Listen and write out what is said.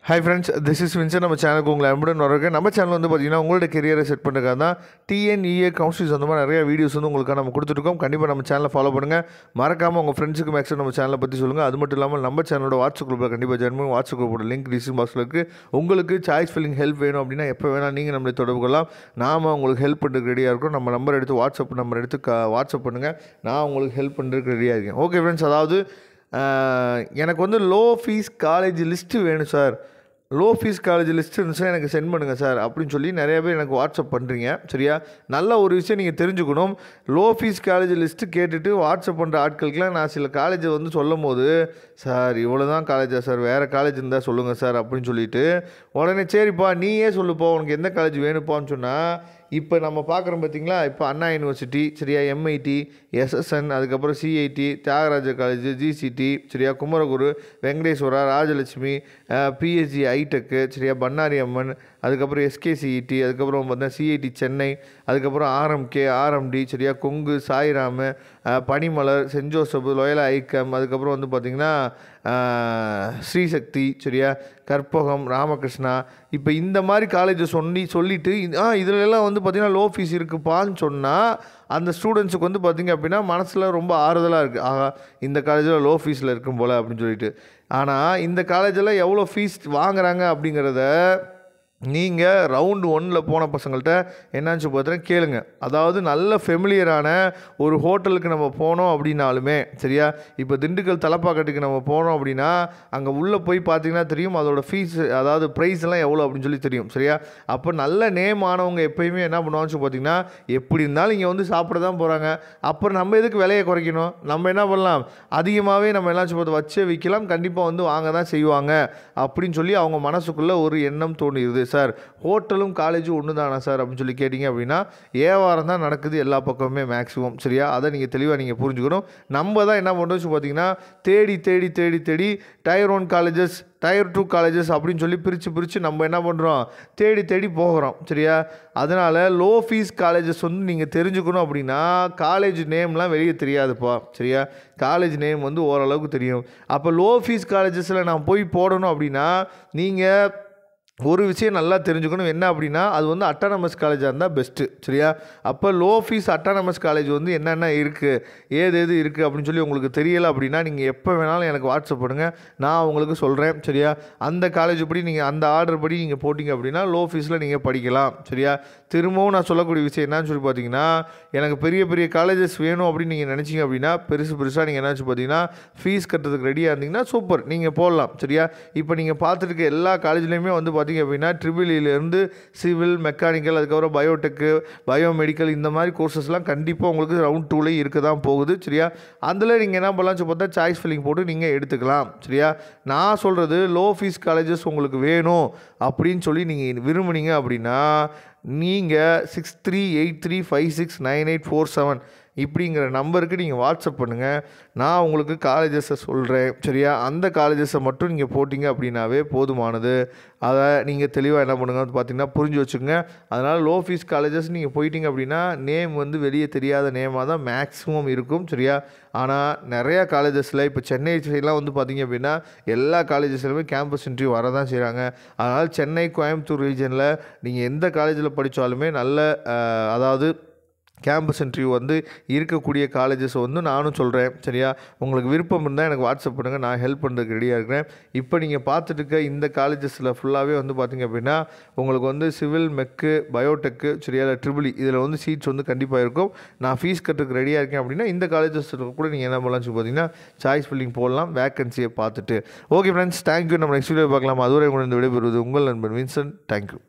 Hi friends, this is Vincent. நம்ம சேனலுக்கு உங்களை அன்புடன் வரவேற்கிறேன். நம்ம சேனல் வந்து பார்த்தீங்கன்னா உங்களோட கெரியரை செட் பண்ணுறதுக்காக தான் டிஎன்இஏ கவுன்சிலிங் அந்த மாதிரி நிறைய வீடியோஸ் வந்து உங்களுக்கு நம்ம கொடுத்துருக்கோம். கண்டிப்பாக நம்ம சேனலை ஃபாலோ பண்ணுங்கள். மறக்காமல் உங்கள் ஃப்ரெண்ட்ஸுக்கு மேக்ஸிமம் நம்ம சேனலை பற்றி சொல்லுங்கள். அது மட்டும் இல்லாமல் நம்ம சேனலோட வாட்ஸ்அப் குரூப்பில் கண்டிப்பாக ஜாயின் பண்ணுங்கள். வாட்ஸ்அப் குரூப்போட லிங்க் டிஸ்கிரிப்ஷன் பாக்ஸில் இருக்குது. உங்களுக்கு சாய்ஸ் ஃபில்லிங் ஹெல்ப் வேணும் அப்படின்னா எப்போ வேணால் நீங்கள் நம்மளை தொடர்பு கொள்ளலாம். நாம் உங்களுக்கு ஹெல்ப் பண்ணுறதுக்கு ரெடியாக இருக்கோம். நம்ம நம்பர் எடுத்து வாட்ஸ்அப் நம்பர் எடுத்து வாட்ஸ்அப் பண்ணுங்கள். நான் உங்களுக்கு ஹெல்ப் பண்ணுறதுக்கு ரெடியாக இருக்கேன். ஓகே ஃப்ரெண்ட்ஸ், அதாவது எனக்கு வந்து லோ ஃபீஸ் காலேஜ் லிஸ்ட்டு வேணும் sir, low fees college list இருந்துச்சுன்னா எனக்கு சென்ட் பண்ணுங்கள் சார் அப்படின்னு சொல்லி நிறைய பேர் எனக்கு வாட்ஸ்அப் பண்ணுறீங்க. சரியா, நல்ல ஒரு விஷயம் நீங்கள் தெரிஞ்சுக்கணும். லோ ஃபீஸ் காலேஜ் லிஸ்ட்டு கேட்டுட்டு வாட்ஸ்அப் பண்ணுற ஆட்களுக்கெலாம் நான் சில காலேஜை வந்து சொல்லும் போது, சார் இவ்வளோ தான் காலேஜா சார், வேறு காலேஜ் இருந்தால் சொல்லுங்கள் சார் அப்படின்னு சொல்லிவிட்டு உடனே சரிப்பா நீயே சொல்லுப்பா உனக்கு எந்த காலேஜ் வேணுப்பான்னு சொன்னால், இப்போ நம்ம பார்க்குறோம் பார்த்தீங்களா, இப்போ அண்ணா யூனிவர்சிட்டி, சரியா, எம்ஐடி, எஸ்எஸ்என், அதுக்கப்புறம் சிஐடி, தியாகராஜ காலேஜ், ஜிசிடி, சரியா, குமரகுரு, வெங்கடேஸ்வரா, ராஜலட்சுமி, பிஎஸ்ஜி, ஐடெக்கு, சரியா, பண்ணாரி அம்மன், அதுக்கப்புறம் எஸ்கேசிஇடி, அதுக்கப்புறம் பார்த்தீங்கன்னா சிஐடி சென்னை, அதுக்கப்புறம் ஆர்எம்கே, ஆர்எம்டி, சரியா, கொங்கு, சாய்ராமு, பனிமலர், சென்ட் ஜோசப், லோயலா ஐக்கம், அதுக்கப்புறம் வந்து பார்த்திங்கன்னா ஸ்ரீசக்தி, சரியா, கற்பகம், ராமகிருஷ்ணா. இப்போ இந்த மாதிரி காலேஜை சொல்லிவிட்டு இதிலெல்லாம் வந்து பார்த்திங்கன்னா லோ ஃபீஸ் இருக்குப்பான்னு சொன்னால் அந்த ஸ்டூடெண்ட்ஸுக்கு வந்து பார்த்திங்க அப்படின்னா மனசில் ரொம்ப ஆறுதலாக இருக்குது. ஆகா, இந்த காலேஜில் லோ ஃபீஸில் இருக்கும் போல் அப்படின்னு சொல்லிட்டு. ஆனால் இந்த காலேஜில் எவ்வளோ ஃபீஸ் வாங்குறாங்க அப்படிங்கிறத நீங்கள் ரவுண்டு 1 போன பசங்கள்கிட்ட என்னாச்சு பார்த்தீங்கன்னா கேளுங்க. அதாவது நல்ல ஃபெமிலியரான ஒரு ஹோட்டலுக்கு நம்ம போனோம் அப்படின்னாலுமே, சரியா, இப்போ திண்டுக்கல் தலப்பாக்கட்டுக்கு நம்ம போனோம் அப்படின்னா அங்கே உள்ளே போய் பார்த்திங்கன்னா தெரியும் அதோட ஃபீஸ், அதாவது ப்ரைஸ் எல்லாம் எவ்வளோ அப்படின்னு சொல்லி தெரியும். சரியா, அப்போ நல்ல நேம் ஆனவங்க எப்போயுமே என்ன பண்ணுவான்னு பார்த்தீங்கன்னா, எப்படி இருந்தாலும் இங்கே வந்து சாப்பிட தான் போகிறாங்க, அப்புறம் நம்ம எதுக்கு விலையை குறைக்கணும், நம்ம என்ன பண்ணலாம் அதிகமாகவே நம்ம எல்லாம் பார்த்து வச்சே விற்கலாம், கண்டிப்பாக வந்து வாங்க தான் செய்வாங்க அப்படின்னு சொல்லி அவங்க மனசுக்குள்ளே ஒரு எண்ணம் தோணிடுது. சார் ஹோட்டலும் காலேஜும் ஒன்று தானா சார் அப்படின்னு சொல்லி கேட்டிங்க அப்படின்னா வியாபாரம் தான் நடக்குது எல்லா பக்கமுமே மேக்ஸிமம். சரியா, அதை நீங்கள் தெளிவாக நீங்கள் புரிஞ்சுக்கணும். நம்ம தான் என்ன பண்ணுறோம் பார்த்தீங்கன்னா தேடி தேடி தேடி தேடி டயர் 1 காலேஜஸ், டயர் 2 காலேஜஸ் அப்படின்னு சொல்லி பிரித்து நம்ம என்ன பண்ணுறோம் தேடி தேடி போகிறோம். சரியா, அதனால் லோ ஃபீஸ் காலேஜஸ் வந்து நீங்கள் தெரிஞ்சுக்கணும் அப்படின்னா காலேஜ் நேம்லாம் வெளியே தெரியாதுப்பா. சரியா, காலேஜ் நேம் வந்து ஓரளவுக்கு தெரியும். அப்போ லோ ஃபீஸ் காலேஜஸில் நான் போய் போடணும் அப்படின்னா நீங்கள் ஒரு விஷயம் நல்லா தெரிஞ்சுக்கணும். என்ன அப்படின்னா அது வந்து அட்டானமஸ் காலேஜாக இருந்தால் பெஸ்ட்டு. சரியா, அப்போ லோ ஃபீஸ் அட்டானமஸ் காலேஜ் வந்து என்னென்ன இருக்குது, ஏது இருக்குது அப்படின்னு சொல்லி உங்களுக்கு தெரியலை அப்படின்னா நீங்கள் எப்போ வேணாலும் எனக்கு வாட்ஸ்அப் பண்ணுங்கள், நான் உங்களுக்கு சொல்கிறேன். சரியா, அந்த காலேஜ் படி நீங்கள் அந்த ஆர்டர் படி நீங்கள் போட்டிங்க அப்படின்னா லோ ஃபீஸில் நீங்கள் படிக்கலாம். சரியா, திரும்பவும் நான் சொல்லக்கூடிய விஷயம் என்னன்னு சொல்லி பார்த்தீங்கன்னா, எனக்கு பெரிய பெரிய காலேஜஸ் வேணும் அப்படின்னு நீங்கள் நினச்சிங்க அப்படின்னா பெருசாக நீங்கள் என்னாச்சு பார்த்தீங்கன்னா ஃபீஸ் கட்டுறதுக்கு ரெடியாக இருந்தீங்கன்னா சூப்பர், நீங்கள் போடலாம். சரியா, இப்போ நீங்கள் பார்த்துருக்க எல்லா காலேஜ்லேயுமே வந்து பார்த்திங்க அப்படின்னா ட்ரிபிள்இலேருந்து சிவில், மெக்கானிக்கல், அதுக்கப்புறம் பயோடெக்கு, பயோமெடிக்கல் இந்த மாதிரி கோர்சஸ்லாம் கண்டிப்பாக உங்களுக்கு ரவுண்ட் 2 இருக்க தான் போகுது. சரியா, அதில் நீங்கள் என்ன பண்ணலாம் பார்த்தா சாய்ஸ் ஃபில்லிங் போட்டு நீங்கள் எடுத்துக்கலாம். சரியா, நான் சொல்கிறது லோ ஃபீஸ் காலேஜஸ் உங்களுக்கு வேணும் அப்படின்னு சொல்லி நீங்கள் விரும்புனீங்க அப்படின்னா நீங்கள் 6383569847 இப்படிங்கிற நம்பருக்கு நீங்கள் வாட்ஸ்அப் பண்ணுங்கள். நான் உங்களுக்கு காலேஜஸை சொல்கிறேன். சரியா, அந்த காலேஜஸை மட்டும் நீங்கள் போட்டிங்க அப்படின்னாவே போதுமானது. அதை நீங்கள் தெளிவாக என்ன பண்ணுங்கன்னு பார்த்தீங்கன்னா புரிஞ்சு வச்சுக்கோங்க. அதனால் லோ ஃபீஸ் காலேஜஸ் நீங்கள் போயிட்டீங்க அப்படின்னா நேம் வந்து வெளியே தெரியாத நேமாக தான் மேக்ஸிமம் இருக்கும். சரியா, ஆனால் நிறையா காலேஜஸில் இப்போ சென்னை சைட்லாம் வந்து பார்த்திங்க அப்படின்னா எல்லா காலேஜஸ்லையுமே கேம்பஸ் இன்டர்வியூ வர தான் செய்கிறாங்க. அதனால் சென்னை, கோயம்புத்தூர் ரீஜனில் நீங்கள் எந்த காலேஜில் படித்தாலுமே நல்ல அதாவது கேம்பஸ் இன்டர்வியூ வந்து இருக்கக்கூடிய காலேஜஸ் வந்து நானும் சொல்கிறேன். சரியா, உங்களுக்கு விருப்பம் இருந்தால் எனக்கு வாட்ஸ்அப் பண்ணுங்கள், நான் ஹெல்ப் பண்ணுறதுக்கு ரெடியாக இருக்கிறேன். இப்போ நீங்கள் பார்த்துட்டு இருக்க இந்த காலேஜஸில் ஃபுல்லாகவே வந்து பார்த்திங்க அப்படின்னா உங்களுக்கு வந்து சிவில், மெக்கு, பயோடெக்கு, சரியா, ட்ரிபிள் இதில் வந்து சீட்ஸ் வந்து கண்டிப்பாக இருக்கும். நான் ஃபீஸ் கட்டுறதுக்கு ரெடியாக இருக்கேன் அப்படின்னா இந்த காலேஜஸில் கூட நீங்கள் என்ன பண்ணலாம்னு சொல்லி பார்த்தீங்கன்னா சாய்ஸ் ஃபில்லிங் போடலாம் வேக்கன்சியை பார்த்துட்டு. Okay friends, thank you. நம்ம நெக்ஸ்ட் வீடியோ பார்க்கலாம். அதுவரை உங்களை விடைபெறுவது உங்கள் நண்பன் வின்சென்ட். தேங்க்யூ.